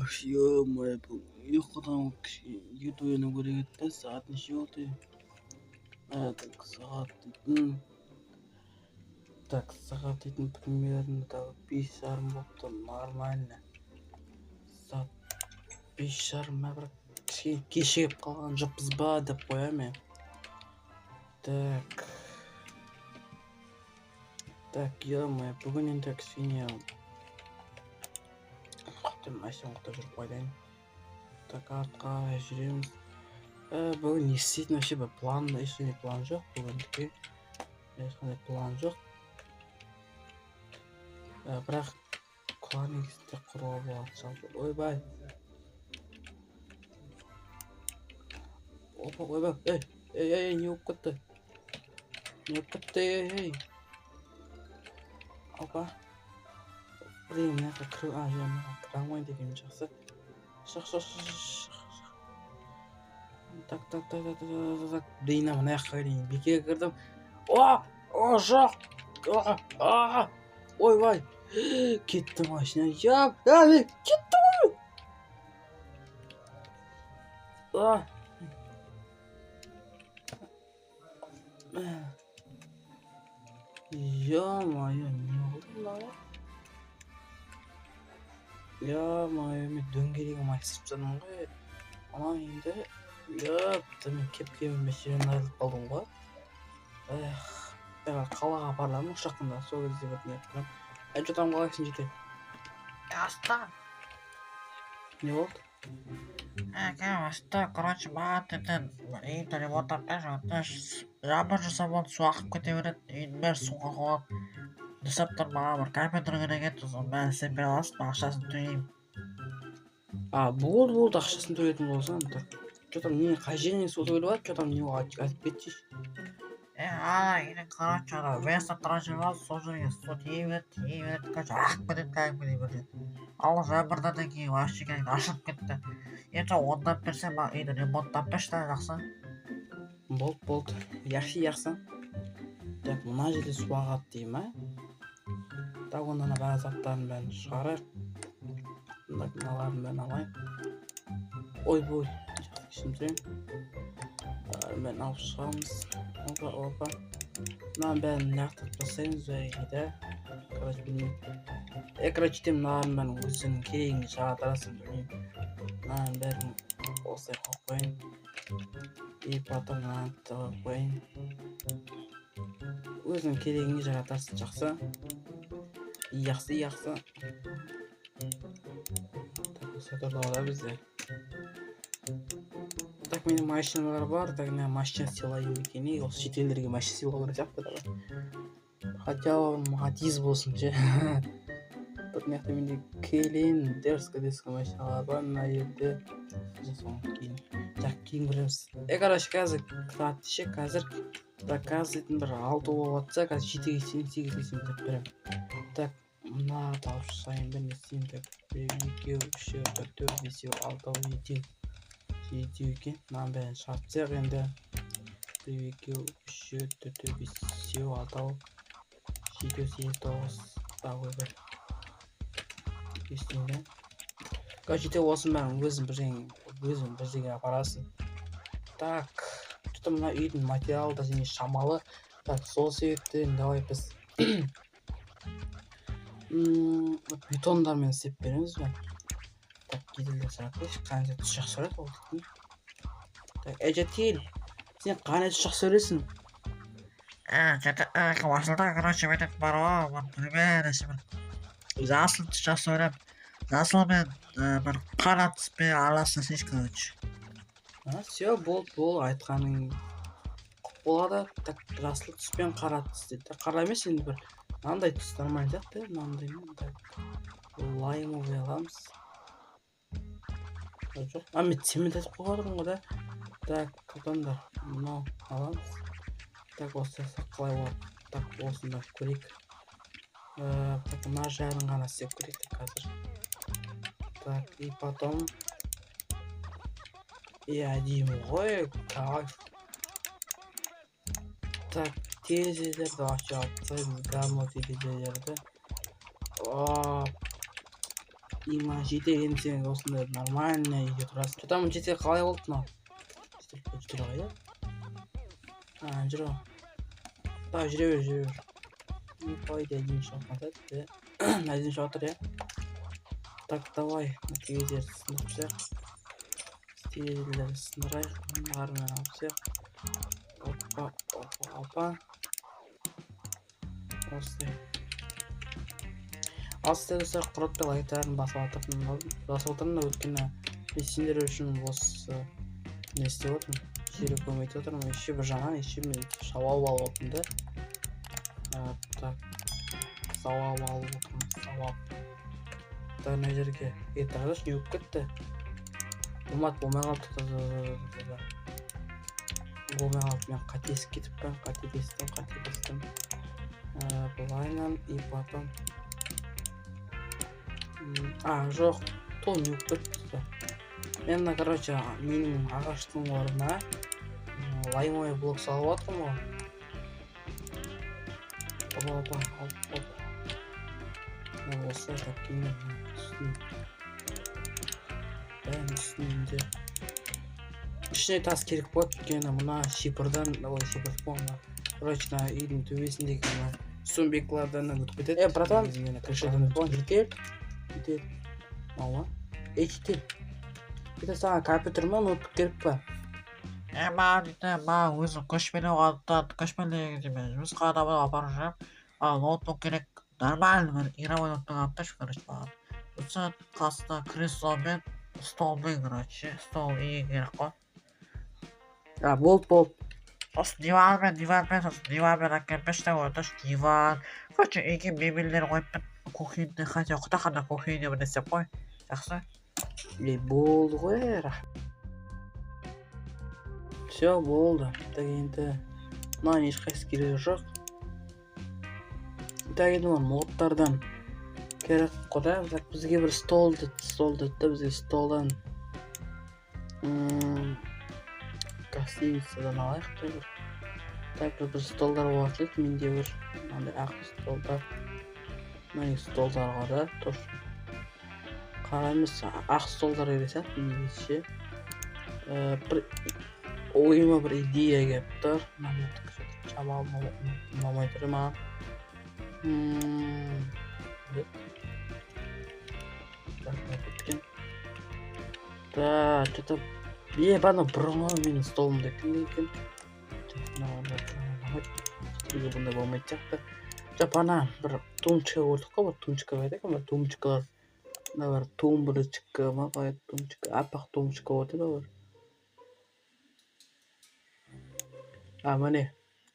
Ё-моё, ұйқыдан ерте ояну керек еді да, сағат неше болды? Так, сағат дейтін примерно 5:30 болыпты, нормально. Сағат 5:30 ма, бірақ кешігіп қалған жоқпыз ба деп қоямын мен. Так, ё-моё, бүгін енді кішкене машина оқтап жүріп қойдайын. Так, артқа жүреміз. Бүгін не істейтін вообще бір ешқандай план жоқ бүгіндікке. Ешқандай план жоқ. Бірақ құлан егісінде құруға болады жалпы. Ойбай. Опа, ойбай. Ей, не болып кетті? Не болып кетті, ей. Опа. Блин, мына жаққа кіре алмайды екен, жақсы. Шық. Так. Блин, мына жаққа дейін бекеге кірдім. Жоқ. Ойбай. Кетті машина. Кетті ғой. Ё-моё, не болды мынау? Ё-моё, мен дөңгелегім айсырып жатырмын ғой. Ана енді мен кеп-кебін мәселен айырылып қалдым ғой. Қалаға барамын ұшақында, сол кезде бір не қылам. Жатам қалайсың жете? Аста. Не болды? Аста, короче, маған тіптен үйді ремонттап берші. Жаңбыр жауса болды, су ағып кете береді. Үйдің бәрі суға қалады. Жасап тұр, маған бір компьютер керек еді, соның бәрін істеп бере аласың ба, ақшасын төлеймін. Болды, ақшасын төлейтін болсам. Что-то не қай жерінен су төгіліп жатыр, что-то мне айтып кетші. Үйдің, короче, веста тұрған жер бар, сол жерге су тие береді, короче, ағып кетеді кәдімгідей бірден. Ал жаңбырдан кейін вообще кәдімгі ашылып кетті. Енді ондап берсем, маған үйді ремонттап берші да, жақсы. Болды. Жақсы. Так, мына жерде су ағады деймін, Так, онда бәрі заттарын бәрін шығарайық. Мыналарын бәрін алайық. Ойбой, жақсы кешірім. Бәрін алып шығамыз. Опа. Мынаның бәрін лақтырып тастаймыз бәріне. Короче, білмеймін. Короче, мыналардың бәрін өзінің керегіне жаратарасың, білмеймін. Мынаның бәрін осылай қойып қояйын. И потом мынаны тығып қояйын. Өзінің керегіне жаратарсың, жақсы. Жақсы. Так, осы тұрда бізде. Так, менің машиналар бар, так, мен машина сыйлайын екен. Осы шетелдерге машина сыйлау керек сияқты. Хотя маған тиіз болсын, ше. Бір мықты менде Кейлин, дерзко машиналар бар, мына жерде. Кейін көреміз. Короче, қазір тұрады ше, қазір дейтін бір 6 болып жатса, қазір 7-ге 8 деп беремін. Так, мына алып шығайын, бір не істеймін, так, 1, 2, 3, 4, 5, 6, 7 екен. Мынаның бәрін шығарып тастайық енді. 1, 2, 3, 4, 5, 6, 7, 8, 9. Так, ойбай. Естейін. Короче, осының бәрін өзім бір жерге апарасың. Так, что-то мына үйдің материалы да және шамалы. Так, сол себептен давай біз бетондармен істеп береміз бе? Так, кедергі сұрақшы, қандай түс жақсы көреді ол дейтін. Так, Жетел, сен қандай түс жақсы көресің? Машинада, короче, бетет бар ғой, примерно жасыл түс жақсы көремін. Жасыл мен бір қара түспен араласына сеш, короче. Все, болды, айтқаның болады. Так, жасыл түспен қара түс дейді. Қара емес, енді бір мынандай түс нормально сияқты, мынандай. Лаймовый аламыз. Жоқ, мен цемент айтып қойғадырмын ғой да. Так, қатандар, мынау аламыз. Так, осы қалай болады. Так, осында көрейік. Мына жағын ғана істеп көрейік қазір. Так, и потом... әдемі ғой, кайф. Так, терезелерді ашып тастаймыз, говно терезелерді. има жетеген сен осындай нормальный үйде тұрасың. Что там жетек қалай болды мынау? Жетек ғой иә? Жүр ғой. Так, жүре бер. По идее, один шаг назад, да? Один шаг отыр, иә? Так, давай. Киіздерді сындырып тастайық. Стерильдерді сындырайық. Бәрімен алып тастайық. Опа. Осылай. Асты достар, құрытпай лайктарын басып отырмын да өткені сендер үшін осы не істеп отырмын, жері көмектеп отырмын. Еще бір жағынан мен сауал алып отырмын да. Так, сауал алып отырмын, сауал. Так, мына жерге етағыш не өп кетті. Болмай қалды. Болмай қалды, мен қатесіп кетіппін, қателестім. Бұлайнан и потом жоқ, то не өп кетті. Мен, короче, менің ағаштың орнына лаймовый блок салып жатырмын ғой. Опа. Осылай так кейін үстінде ішіне тас керек болады, өйткені мына шипырдан, короче, үйдің төбесіндегі сумбеклардан өтіп кетеді. Братан, крышадан өтіп жетел. Алла, жетел. Беті саған компьютер ма, ноутбук керек па? Маған өзім көшпелі оғандықтан көшпелі мен жұмысқа адамын апарып жүрем. Ноутбук керек, нормальный бір игровой ноутбук алып берші, короче, маған. Сосын қасына кресломен, столмен, короче, стол ие керек қой. Болды. Сосын диванмен әкеліп берші деп отыршы, диван. Короче, үйге мебельдер қойып бір кухняда, хотя құтақанда кухняда бір істеп қой. Жақсы? Болды ғой, Все, болды. Так енді мына ешқайсы керегі жоқ. Так енді модтардан керек қой. Бізге бір стол деді, бізге столдан гостиницадан алайық та бір. Так, бір столдар болады, менде бір мынандай ақ столдар. Мына столдар ғой да, точно. Қара емес, ақ столдар керек сияқты, негізше. Бір ойыма бір идея келіп тұр. Шаба алмай тұр маған. Так, что-то бана бұрынғы менің столымда кім екен? Бұндай болмайды сияқты. Ана бір тумчка көрдік қой, бір тумчка қайда екен, бір тумчкалар. Бір тумбрычка ма, қалай тумчка, аппақ тумчка көрді да бір. Міне,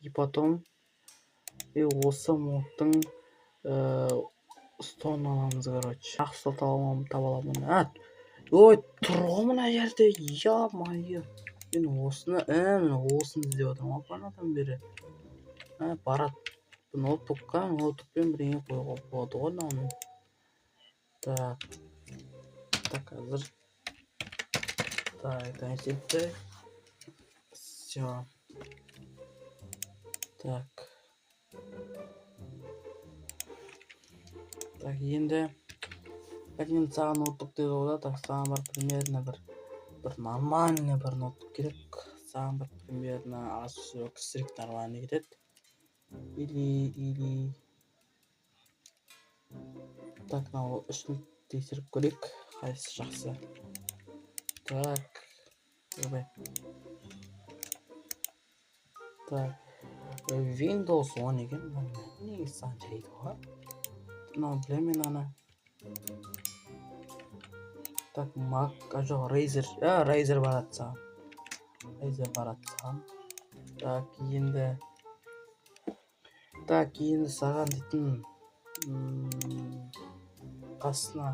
и потом осы модтың столын аламыз, короче. Ақ стол таба аламын. Ой, тұр ғой мына жерде, я-майы. Мен осыны іздеп отырмын, апанадан бері. Барат, ноутбукпен бірдеңе қоюға болады ғой мынаны. Так, қазір. Так, енді. Все. Так, енді саған ноутбук деді ғой да, так, саған бір примерно бір нормальный бір ноутбук керек. Саған бір примерно Asus Strix нормальный кетеді. Или так, мынау үшін тексеріп көрейік, қайсысы жақсы. Так, так, Windows 10 екен, негізі саған жарайды ғой. Мынау білемін ана. Так, Mac, жоқ, Razer барады саған. Так, енді саған дейтін қасына.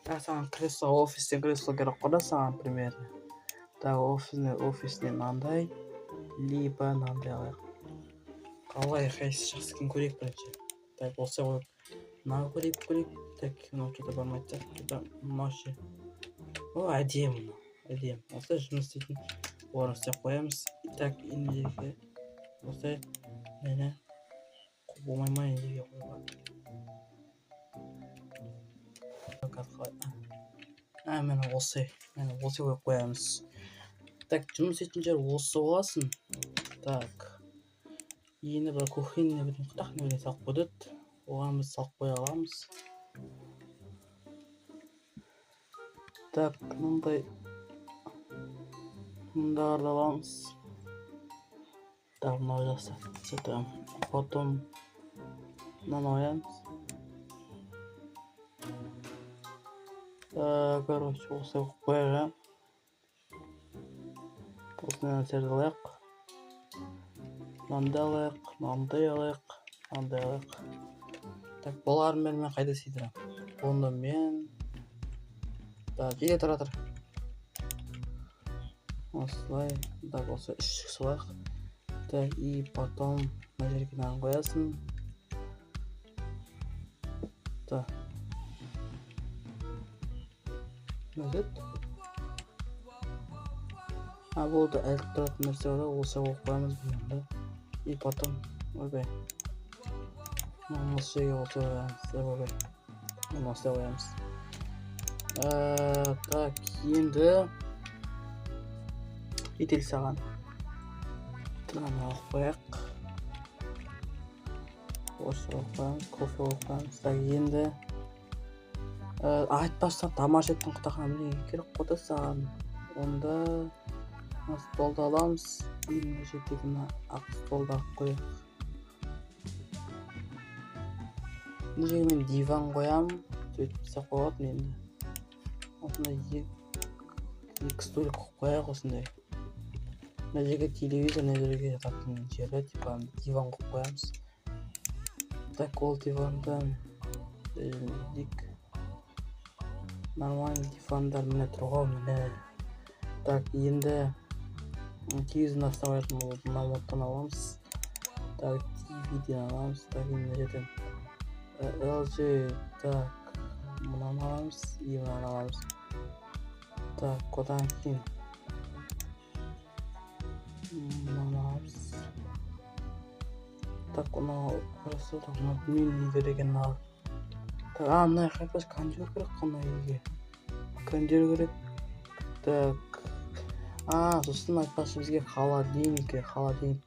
Так, саған офистен кресло керек қой да саған примерно. Так, офистен мынандай, либо мынандай алайық. Қалай қайсы жақсы екен көрейік бірінші. Так, болса қойып. Мынау көрейік. Так, мынау что-то бармайды. Мынау ше. Әдемі. Осылай жұмыс істейтін орын істеп қоямыз. Так, индеге. Осылай. Мені болмай ма индеге қойға. Міне осы қойып қоямыз. Так, жұмыс істейтін жер осы болсын. Так, енді бір кухонный бір құтақ неге салып қойдық. Оған біз салып қоя аламыз. Так, мындарды аламыз. Так, мынау жақсы. Потом мынаны қоямыз. Короче, осы қойып қояйық. Осыны нәрселерді алайық. Мынандай алайық. Так, боларын мен қайда сейдірем? Оны мен... Так, жеге тұратыр. Осылай. Так, осы үшік салайық. Так, и потом мына жерге мынаны қоясын. Так. Өтет. Болды, әліп тұратын нәрсе бар, осы қойып қоямыз бұнда. И потом, ойбай. Осы жерге осы қоямыз. Так, енді етел саған. Мынаны қояйық. Осы қойып қоямыз, кофе қойып қоямыз. Так, енді айтпастан тамаш еттің құтақына білген керек қода саған. Онда столды аламыз. Мына жердегі ақ столды алып қояйық. Мына жерге мен диван қоямын. Сөйтіп қойатын енді. Осындай екі столик қойып осындай. Мына жерге телевизор, мына жерге жататын жері, типа диван қойып қоямыз. Так, ол дивандан дик. Нормальный дивандар міне тұрған міне. Так, енді телевизорын аставайтын мына модтан аламыз. Так, TV-ден аламыз. Так, мына жерден LG. Так, мынаны аламыз и мынаны аламыз. Так, одан кейін мынаны аламыз. Так, мынау мини деген ал. Так, мына қайпас кондер керек қандай елге. Кондер керек. Так, сосын айтпақшы бізге холодильник жасап холодильник.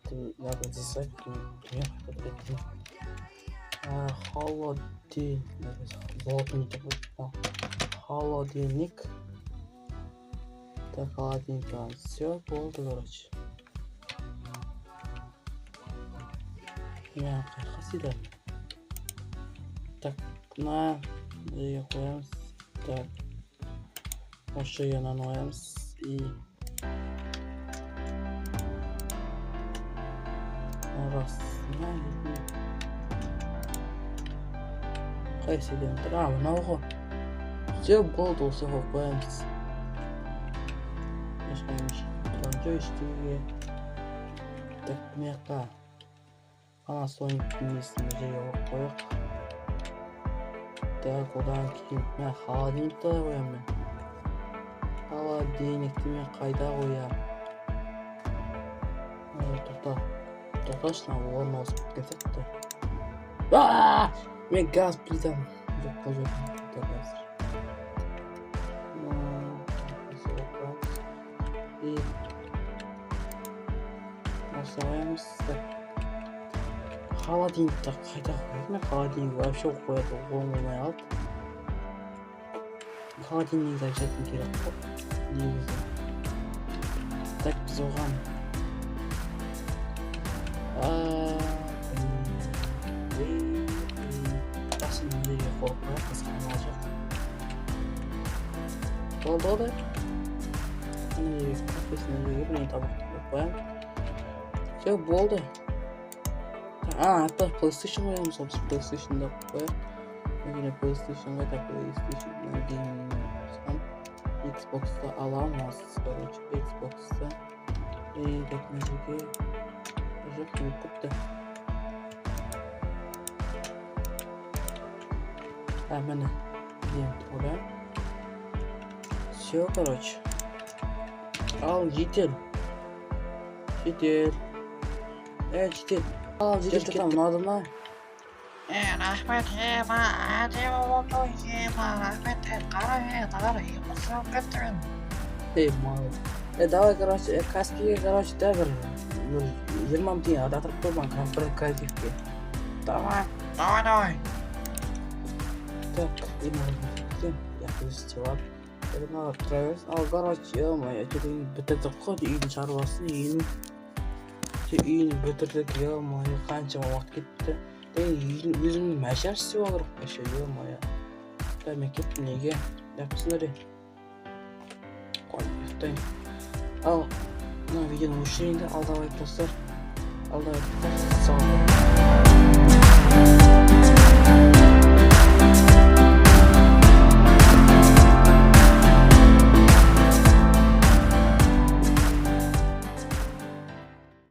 Так, холодильник. Все, болды, короче. Қайқа сиді. Так, мына жерге қоямыз. Так, осы жерге мынаны қоямыз. И қайсыден тұр? Мынау ғой. Все, болды, осы қойып қоямыз. Ешқандай жой істеуге. Так, мияққа Panasonic несін жерге қойып. Так, одан кейін холодильникті қоямын мен. Холодильникті мен қайда қоямын? Тоқташына орын ауысып кеткен сияқты. Мен газ плитам жоқ қажет. И осы қоямыз. Холодильникті қайда қояды? Мен холодильник вообще қояды, оңылмай алып. Холодильникті айтатын керек қой. Негізі. Так, біз оған басын неге қойып қояды, қысқаны жоқ. Болды ғой. Неге кофесіне неге бірдеңе табақты қойып қоямын. Все, болды. Атпақ PlayStation қоямыз, біз PlayStation'да қояйық. Мені PlayStation'ға да PlayStation'нан кейін Xbox'та аламыз, короче, Xbox'та. И так мына жерге жоқ не көпті. Міне дем тұра. Все, короче. Ал, жетел. Жетел. Жетел. Ал, жетел там, надо ма? Рахмет, ема, әдемі болды, ема, рахмет, қарай, ұмытып кеттім. Молодец. Давай, короче, Каспийге, короче, да, бір 20 мың теңге адастырып қой маған корпоративке. Давай. Так, и можно. Я фестиваль. Это надо травес. Короче, ё-моё, что-то бітірдік қой үйдің шаруасын, үйін бітірдік, ё-моё, қаншама уақыт кетті. Өзімді мәшәр істеп алырық еще, ё-моё. Да, мен кеттім неге? Япсыңдар е. Қой, ұйықтайын. Ал, мына видеоны өшірейін де, алдағы достар. Сау болыңдар.